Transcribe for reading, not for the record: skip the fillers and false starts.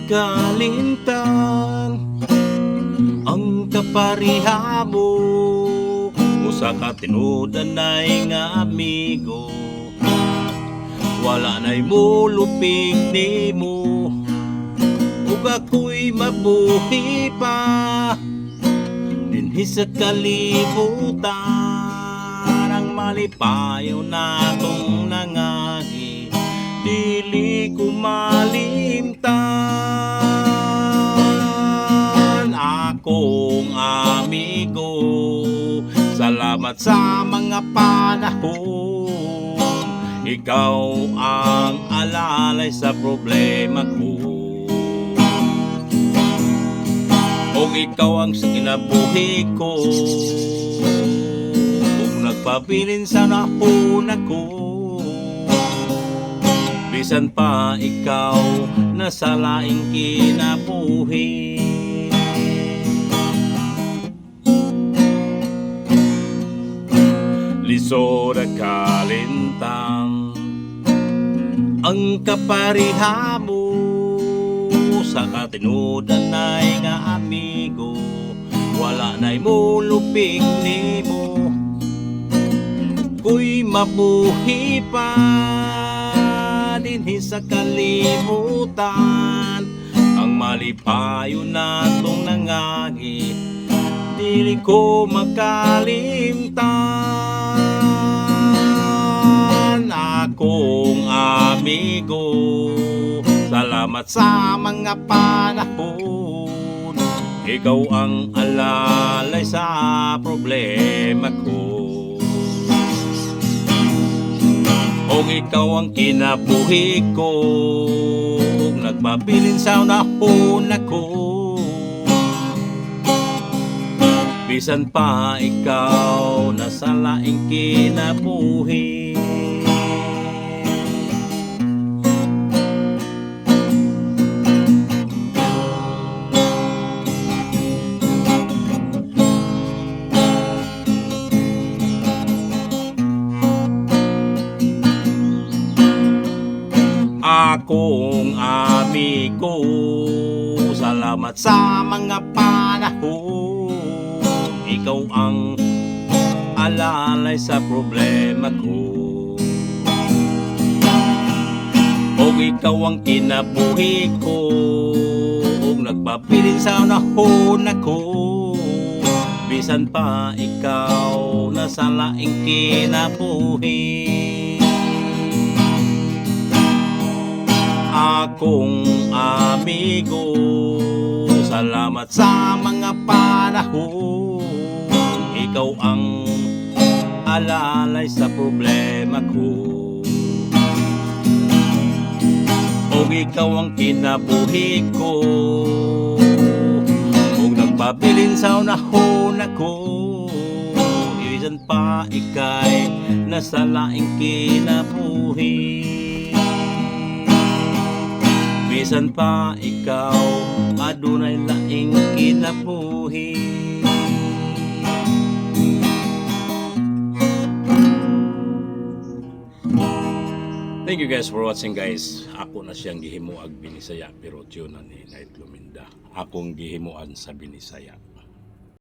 kalintang ang kapariha mo, usa ka tinudan nay nga amigo. Wala na'y mulupig nimo, ug ako'y mabuhi pa dinhi sa kalibutan. Ang malipayo natong nangagi, dili ko malimtan. Akong amigo, salamat sa mga panahon. Ikaw ang alalay sa problema ko, o ikaw ang kinabuhi ko. Kung nagpabilin sa nahon ako, bisan pa ikaw nasa laing kinabuhi. Lisod at kalintang ang kapariha mo, sa katinudan nay nga amigo. Wala na'y mulupig nimo, ku'y mabuhi pa dinhi sa kalibutan. Ang malipayo natong nangagi, dili ko makalimtan. Akong amigo, salamat sa mga panahon. Ikaw ang alalay sa problema ko, o ikaw ang kinabuhi ko. Kung nagpabilin sa nahon ako, bisan pa ikaw nasa laing kinabuhi. Akong amigo, salamat sa mga panahon. Ikaw ang alalay sa problema ko, o ikaw ang kinabuhi ko. Kung nagpabilin sa nahon ako, bisan pa ikaw nasa laing kinabuhi. Akong amigo, salamat sa mga panahon. Ikaw ang alalay sa problema ko, o ikaw ang kinabuhi ko. Kung nagpabilin sa unahon ako, isan pa ikay nasa laing kinabuhi. Bisan pa ikaw adunay laing kinabuhi. Thank you guys for watching guys. Ako na siyang gihimuag Binisaya, pero tune na ni Night Luminda. Akong gihimuan sa Binisaya.